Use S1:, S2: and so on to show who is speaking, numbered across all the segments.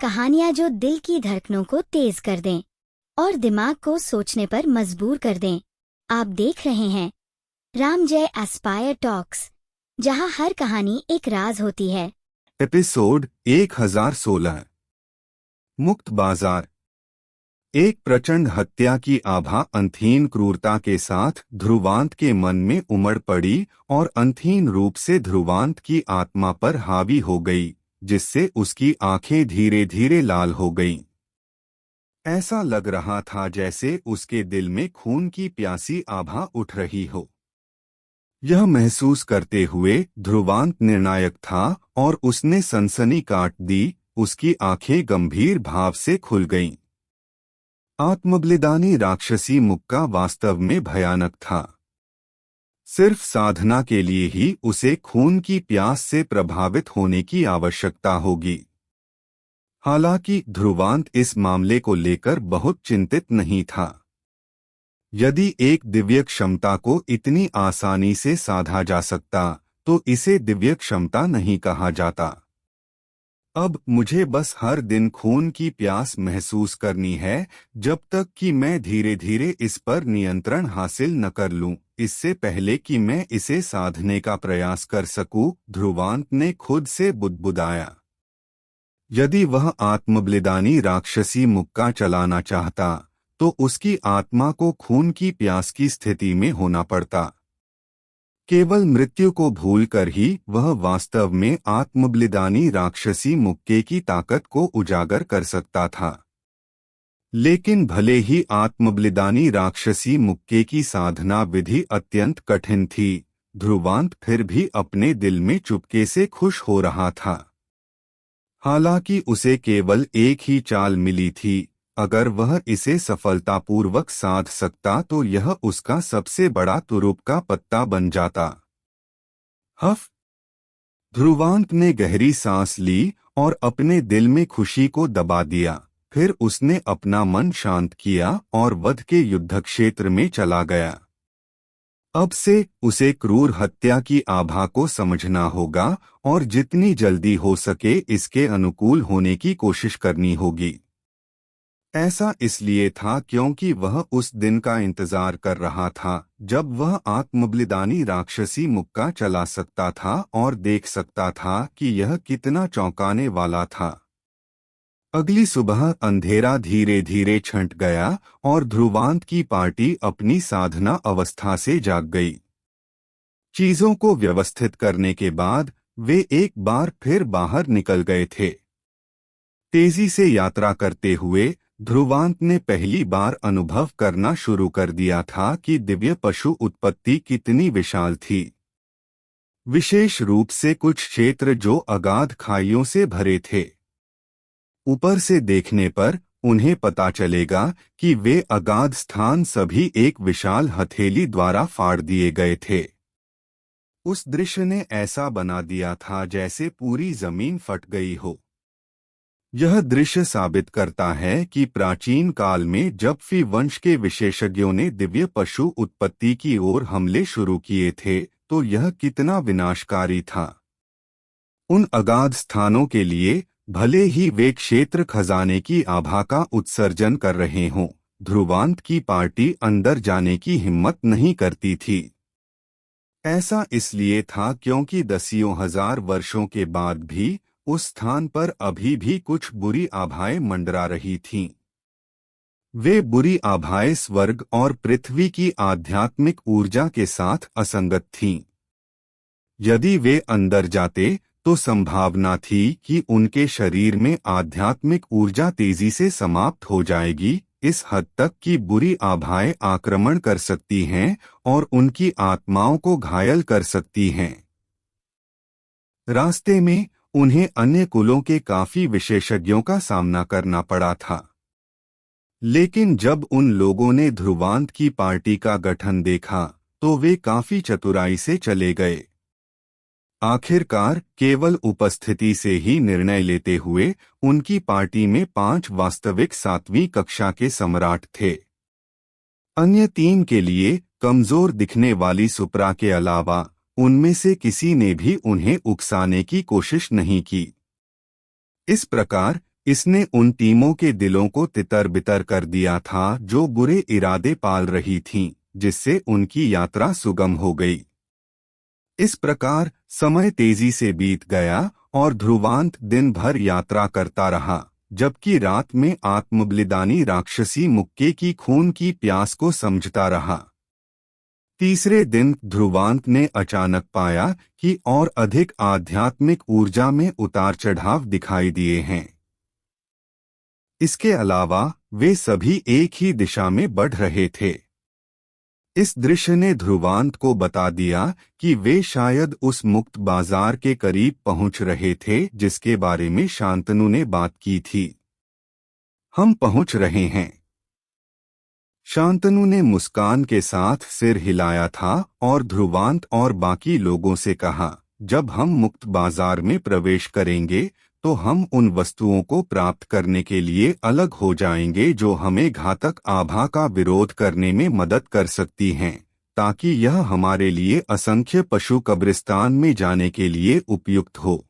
S1: कहानियाँ जो दिल की धड़कनों को तेज कर दें और दिमाग को सोचने पर मजबूर कर दें। आप देख रहे हैं रामजय एस्पायर टॉक्स, जहां हर कहानी एक राज होती है।
S2: एपिसोड 1016 मुक्त बाजार। एक प्रचंड हत्या की आभा अंतहीन क्रूरता के साथ ध्रुवांत के मन में उमड़ पड़ी और अंतहीन रूप से ध्रुवांत की आत्मा पर हावी हो गई, जिससे उसकी आंखें धीरे धीरे लाल हो गईं। ऐसा लग रहा था जैसे उसके दिल में खून की प्यासी आभा उठ रही हो। यह महसूस करते हुए ध्रुवांत निर्णायक था और उसने सनसनी काट दी। उसकी आंखें गंभीर भाव से खुल गईं। आत्मबलिदानी राक्षसी मुक्का वास्तव में भयानक था। सिर्फ साधना के लिए ही उसे खून की प्यास से प्रभावित होने की आवश्यकता होगी। हालांकि ध्रुवांत इस मामले को लेकर बहुत चिंतित नहीं था। यदि एक दिव्य क्षमता को इतनी आसानी से साधा जा सकता, तो इसे दिव्य क्षमता नहीं कहा जाता। अब मुझे बस हर दिन खून की प्यास महसूस करनी है, जब तक कि मैं धीरे धीरे इस पर नियंत्रण हासिल न कर लूं, इससे पहले कि मैं इसे साधने का प्रयास कर सकूं, ध्रुवांत ने खुद से बुदबुदाया। यदि वह आत्मबलिदानी राक्षसी मुक्का चलाना चाहता, तो उसकी आत्मा को खून की प्यास की स्थिति में होना पड़ता। केवल मृत्यु को भूलकर ही वह वास्तव में आत्मबलिदानी राक्षसी मुक्के की ताकत को उजागर कर सकता था। लेकिन भले ही आत्मबलिदानी राक्षसी मुक्के की साधना विधि अत्यंत कठिन थी, ध्रुवांत फिर भी अपने दिल में चुपके से खुश हो रहा था। हालांकि उसे केवल एक ही चाल मिली थी। अगर वह इसे सफलतापूर्वक साध सकता तो यह उसका सबसे बड़ा तुरुप का पत्ता बन जाता। हफ! ध्रुवांत ने गहरी सांस ली और अपने दिल में खुशी को दबा दिया। फिर उसने अपना मन शांत किया और वध के युद्ध क्षेत्र में चला गया। अब से उसे क्रूर हत्या की आभा को समझना होगा और जितनी जल्दी हो सके इसके अनुकूल होने की कोशिश करनी होगी। ऐसा इसलिए था क्योंकि वह उस दिन का इंतजार कर रहा था जब वह आत्मबलिदानी राक्षसी मुक्का चला सकता था और देख सकता था कि यह कितना चौंकाने वाला था। अगली सुबह अंधेरा धीरे धीरे छंट गया और ध्रुवांत की पार्टी अपनी साधना अवस्था से जाग गई। चीजों को व्यवस्थित करने के बाद वे एक बार फिर बाहर निकल गए थे। तेजी से यात्रा करते हुए ध्रुवांत ने पहली बार अनुभव करना शुरू कर दिया था कि दिव्य पशु उत्पत्ति कितनी विशाल थी। विशेष रूप से कुछ क्षेत्र जो अगाध खाइयों से भरे थे। ऊपर से देखने पर उन्हें पता चलेगा कि वे अगाध स्थान सभी एक विशाल हथेली द्वारा फाड़ दिए गए थे। उस दृश्य ने ऐसा बना दिया था जैसे पूरी जमीन फट गई हो। यह दृश्य साबित करता है कि प्राचीन काल में जब फी वंश के विशेषज्ञों ने दिव्य पशु उत्पत्ति की ओर हमले शुरू किए थे, तो यह कितना विनाशकारी था। उन अगाध स्थानों के लिए भले ही वे क्षेत्र खजाने की आभा का उत्सर्जन कर रहे हों, ध्रुवांत की पार्टी अंदर जाने की हिम्मत नहीं करती थी। ऐसा इसलिए था क्योंकि दसियों हजार वर्षों के बाद भी उस स्थान पर अभी भी कुछ बुरी आभाएं मंडरा रही थीं। वे बुरी आभाएं स्वर्ग और पृथ्वी की आध्यात्मिक ऊर्जा के साथ असंगत थीं। यदि वे अंदर जाते तो संभावना थी कि उनके शरीर में आध्यात्मिक ऊर्जा तेजी से समाप्त हो जाएगी, इस हद तक कि बुरी आभाएं आक्रमण कर सकती हैं और उनकी आत्माओं को घायल कर सकती हैं। रास्ते में उन्हें अन्य कुलों के काफी विशेषज्ञों का सामना करना पड़ा था। लेकिन जब उन लोगों ने ध्रुवांत की पार्टी का गठन देखा तो वे काफी चतुराई से चले गए। आखिरकार केवल उपस्थिति से ही निर्णय लेते हुए उनकी पार्टी में 5 वास्तविक 7वीं कक्षा के सम्राट थे। अन्य 3 के लिए कमजोर दिखने वाली सुप्रा के अलावा उनमें से किसी ने भी उन्हें उकसाने की कोशिश नहीं की। इस प्रकार इसने उन टीमों के दिलों को तितर-बितर कर दिया था जो बुरे इरादे पाल रही थीं, जिससे उनकी यात्रा सुगम हो गई। इस प्रकार समय तेजी से बीत गया और ध्रुवांत दिन भर यात्रा करता रहा, जबकि रात में आत्मबलिदानी राक्षसी मुक्के की खून की प्यास को समझता रहा। तीसरे दिन ध्रुवांत ने अचानक पाया कि और अधिक आध्यात्मिक ऊर्जा में उतार चढ़ाव दिखाई दिए हैं। इसके अलावा वे सभी एक ही दिशा में बढ़ रहे थे। इस दृश्य ने ध्रुवांत को बता दिया कि वे शायद उस मुक्त बाजार के करीब पहुंच रहे थे जिसके बारे में शांतनु ने बात की थी। हम पहुंच रहे हैं। शांतनु ने मुस्कान के साथ सिर हिलाया था और ध्रुवांत और बाकी लोगों से कहा, जब हम मुक्त बाजार में प्रवेश करेंगे तो हम उन वस्तुओं को प्राप्त करने के लिए अलग हो जाएंगे जो हमें घातक आभा का विरोध करने में मदद कर सकती हैं, ताकि यह हमारे लिए असंख्य पशु कब्रिस्तान में जाने के लिए उपयुक्त हो।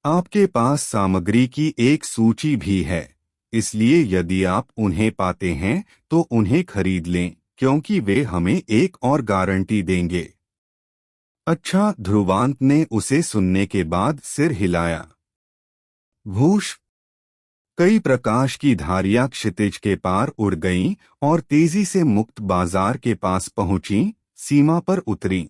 S2: आपके पास सामग्री की एक सूची भी है, इसलिए यदि आप उन्हें पाते हैं तो उन्हें खरीद लें, क्योंकि वे हमें एक और गारंटी देंगे। अच्छा, ध्रुवांत ने उसे सुनने के बाद सिर हिलाया। भूष! कई प्रकाश की धारियां क्षितिज के पार उड़ गईं और तेजी से मुक्त बाजार के पास पहुंचीं, सीमा पर उतरीं।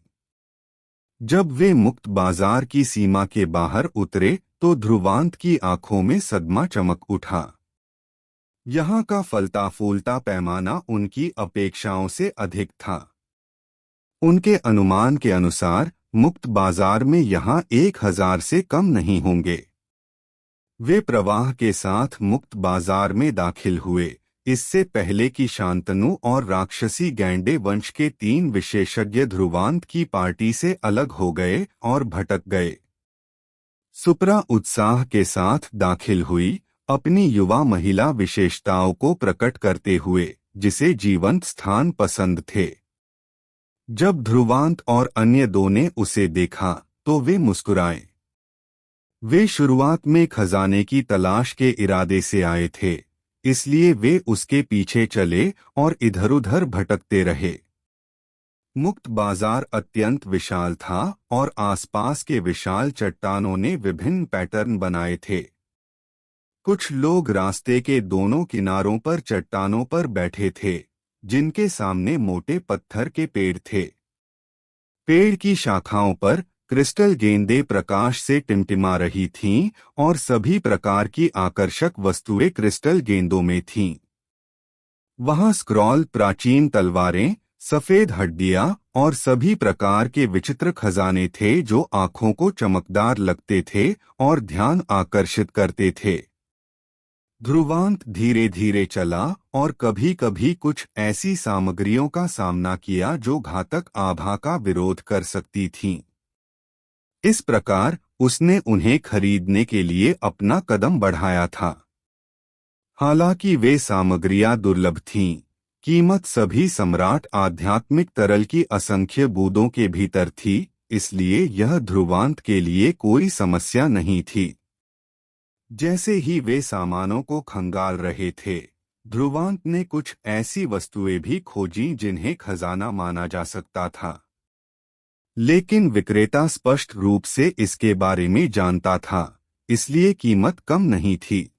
S2: जब वे मुक्त बाजार की सीमा के बाहर उतरे तो ध्रुवांत की आंखों में सदमा चमक उठा। यहाँ का फलता फूलता पैमाना उनकी अपेक्षाओं से अधिक था। उनके अनुमान के अनुसार मुक्त बाजार में यहाँ 1000 से कम नहीं होंगे। वे प्रवाह के साथ मुक्त बाजार में दाखिल हुए, इससे पहले कि शांतनु और राक्षसी गैंडे वंश के 3 विशेषज्ञ ध्रुवांत की पार्टी से अलग हो गए और भटक गए। सुप्रा उत्साह के साथ दाखिल हुई, अपनी युवा महिला विशेषताओं को प्रकट करते हुए, जिसे जीवंत स्थान पसंद थे। जब ध्रुवांत और अन्य दो ने उसे देखा तो वे मुस्कुराए। वे शुरुआत में खजाने की तलाश के इरादे से आए थे, इसलिए वे उसके पीछे चले और इधर-उधर भटकते रहे। मुक्त बाजार अत्यंत विशाल था और आसपास के विशाल चट्टानों ने विभिन्न पैटर्न बनाए थे। कुछ लोग रास्ते के दोनों किनारों पर चट्टानों पर बैठे थे, जिनके सामने मोटे पत्थर के पेड़ थे। पेड़ की शाखाओं पर क्रिस्टल गेंदें प्रकाश से टिमटिमा रही थीं और सभी प्रकार की आकर्षक वस्तुएं क्रिस्टल गेंदों में थीं। वहां स्क्रॉल, प्राचीन तलवारें, सफेद हड्डियां और सभी प्रकार के विचित्र खजाने थे जो आंखों को चमकदार लगते थे और ध्यान आकर्षित करते थे। ध्रुवांत धीरे धीरे चला और कभी-कभी कुछ ऐसी सामग्रियों का सामना किया जो घातक आभा का विरोध कर सकती थीं। इस प्रकार उसने उन्हें खरीदने के लिए अपना कदम बढ़ाया था। हालांकि वे सामग्रियां दुर्लभ थीं, कीमत सभी सम्राट आध्यात्मिक तरल की असंख्य बूंदों के भीतर थी, इसलिए यह ध्रुवांत के लिए कोई समस्या नहीं थी। जैसे ही वे सामानों को खंगाल रहे थे, ध्रुवांत ने कुछ ऐसी वस्तुएं भी खोजीं जिन्हें खजाना माना जा सकता था। लेकिन विक्रेता स्पष्ट रूप से इसके बारे में जानता था, इसलिए कीमत कम नहीं थी।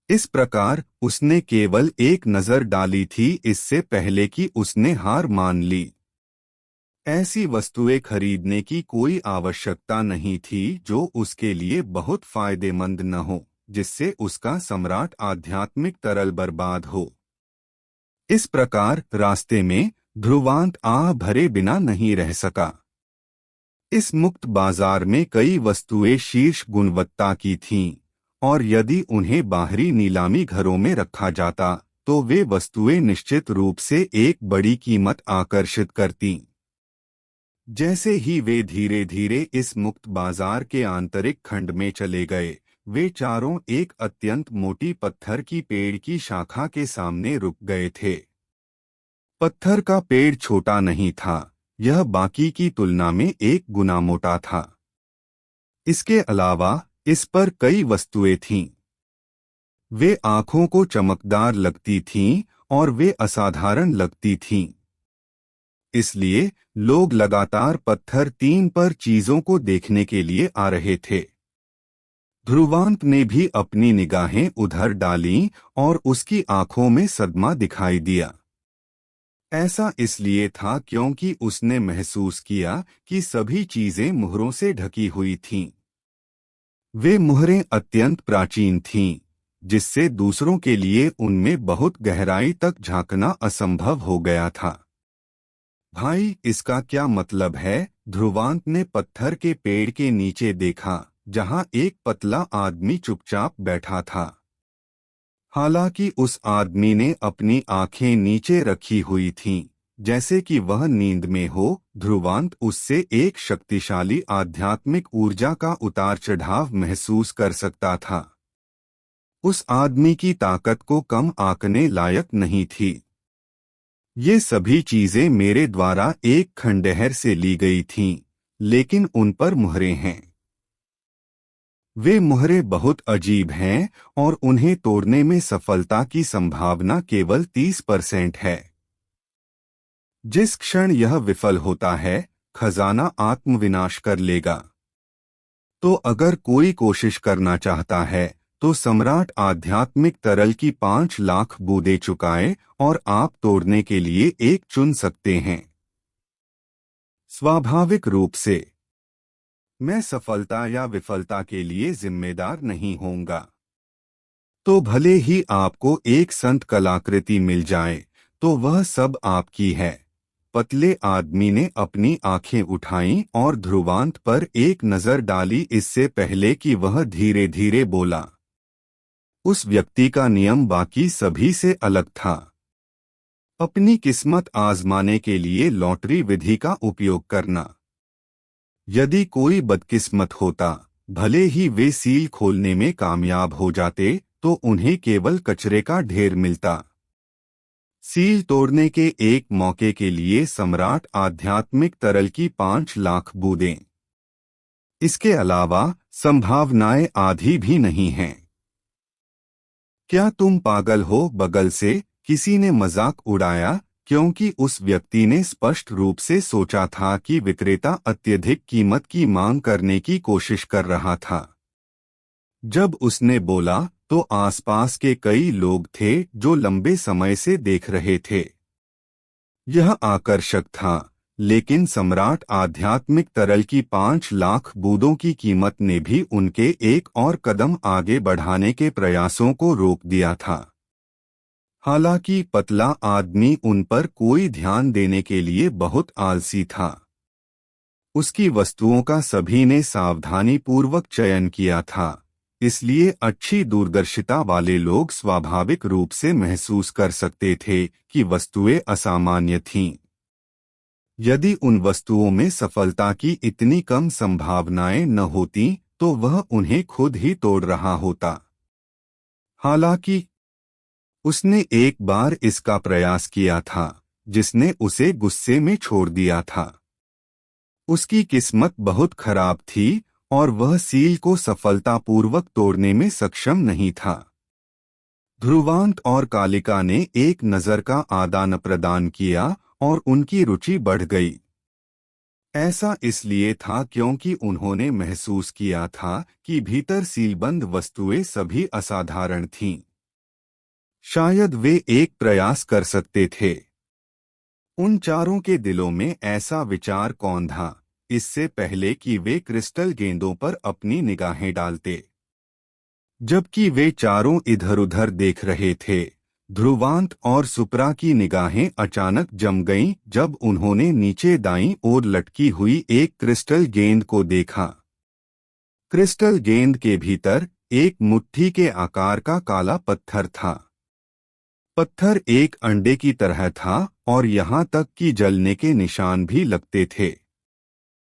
S2: इस प्रकार उसने केवल एक नजर डाली थी इससे पहले कि उसने हार मान ली। ऐसी वस्तुएं खरीदने की कोई आवश्यकता नहीं थी जो उसके लिए बहुत फायदेमंद न हो, जिससे उसका सम्राट आध्यात्मिक तरल बर्बाद हो। इस प्रकार रास्ते में ध्रुवांत आह भरे बिना नहीं रह सका। इस मुक्त बाजार में कई वस्तुएं शीर्ष गुणवत्ता की थीं, और यदि उन्हें बाहरी नीलामी घरों में रखा जाता तो वे वस्तुएं निश्चित रूप से एक बड़ी कीमत आकर्षित करतीं। जैसे ही वे धीरे धीरे इस मुक्त बाजार के आंतरिक खंड में चले गए, वे चारों एक अत्यंत मोटी पत्थर की पेड़ की शाखा के सामने रुक गए थे। पत्थर का पेड़ छोटा नहीं था, यह बाकी की तुलना में 1 गुना मोटा था। इसके अलावा इस पर कई वस्तुएं थीं। वे आंखों को चमकदार लगती थीं और वे असाधारण लगती थीं। इसलिए लोग लगातार पत्थर 3 पर चीजों को देखने के लिए आ रहे थे। ध्रुवांत ने भी अपनी निगाहें उधर डालीं और उसकी आंखों में सदमा दिखाई दिया। ऐसा इसलिए था क्योंकि उसने महसूस किया कि सभी चीजें मुहरों से ढकी हुई थीं। वे मुहरें अत्यंत प्राचीन थीं, जिससे दूसरों के लिए उनमें बहुत गहराई तक झांकना असंभव हो गया था। भाई, इसका क्या मतलब है? ध्रुवांत ने पत्थर के पेड़ के नीचे देखा, जहां एक पतला आदमी चुपचाप बैठा था। हालांकि उस आदमी ने अपनी आंखें नीचे रखी हुई थीं, जैसे कि वह नींद में हो। ध्रुवांत उससे एक शक्तिशाली आध्यात्मिक ऊर्जा का उतार चढ़ाव महसूस कर सकता था। उस आदमी की ताकत को कम आंकने लायक नहीं थी। ये सभी चीजें मेरे द्वारा एक खंडहर से ली गई थीं, लेकिन उन पर मुहरें हैं। वे मुहरें बहुत अजीब हैं और उन्हें तोड़ने में सफलता की संभावना केवल 30% है। जिस क्षण यह विफल होता है, खजाना आत्मविनाश कर लेगा। तो अगर कोई कोशिश करना चाहता है, तो सम्राट आध्यात्मिक तरल की 5 लाख बूंदें चुकाए और आप तोड़ने के लिए एक चुन सकते हैं। स्वाभाविक रूप से मैं सफलता या विफलता के लिए जिम्मेदार नहीं होऊंगा। तो भले ही आपको एक संत कलाकृति मिल जाए, तो वह सब आपकी है। पतले आदमी ने अपनी आंखें उठाईं और ध्रुवांत पर एक नजर डाली, इससे पहले कि वह धीरे धीरे बोला। उस व्यक्ति का नियम बाकी सभी से अलग था। अपनी किस्मत आजमाने के लिए लॉटरी विधि का उपयोग करना। यदि कोई बदकिस्मत होता, भले ही वे सील खोलने में कामयाब हो जाते, तो उन्हें केवल कचरे का ढेर मिलता। सील तोड़ने के एक मौके के लिए सम्राट आध्यात्मिक तरल की 5 लाख बूंदें। इसके अलावा संभावनाएं आधी भी नहीं हैं। क्या तुम पागल हो? बगल से किसी ने मजाक उड़ाया, क्योंकि उस व्यक्ति ने स्पष्ट रूप से सोचा था कि विक्रेता अत्यधिक कीमत की मांग करने की कोशिश कर रहा था। जब उसने बोला, तो आसपास के कई लोग थे जो लंबे समय से देख रहे थे। यह आकर्षक था, लेकिन सम्राट आध्यात्मिक तरल की 5 लाख बूंदों की कीमत ने भी उनके एक और कदम आगे बढ़ाने के प्रयासों को रोक दिया था। हालांकि पतला आदमी उन पर कोई ध्यान देने के लिए बहुत आलसी था। उसकी वस्तुओं का सभी ने सावधानीपूर्वक चयन किया था, इसलिए अच्छी दूरदर्शिता वाले लोग स्वाभाविक रूप से महसूस कर सकते थे कि वस्तुएं असामान्य थीं। यदि उन वस्तुओं में सफलता की इतनी कम संभावनाएं न होती, तो वह उन्हें खुद ही तोड़ रहा होता। हालांकि उसने एक बार इसका प्रयास किया था, जिसने उसे गुस्से में छोड़ दिया था। उसकी किस्मत बहुत खराब थी और वह सील को सफलतापूर्वक तोड़ने में सक्षम नहीं था। ध्रुवांत और कालिका ने एक नजर का आदान प्रदान किया और उनकी रुचि बढ़ गई। ऐसा इसलिए था क्योंकि उन्होंने महसूस किया था कि भीतर सीलबंद वस्तुएं सभी असाधारण थीं। शायद वे एक प्रयास कर सकते थे। उन चारों के दिलों में ऐसा विचार कौन था, इससे पहले कि वे क्रिस्टल गेंदों पर अपनी निगाहें डालते? जबकि वे चारों इधर-उधर देख रहे थे, ध्रुवांत और सुप्रा की निगाहें अचानक जम गईं जब उन्होंने नीचे दाईं ओर लटकी हुई एक क्रिस्टल गेंद को देखा। क्रिस्टल गेंद के भीतर एक मुट्ठी के आकार का काला पत्थर था। पत्थर एक अंडे की तरह था और यहाँ तक कि जलने के निशान भी लगते थे।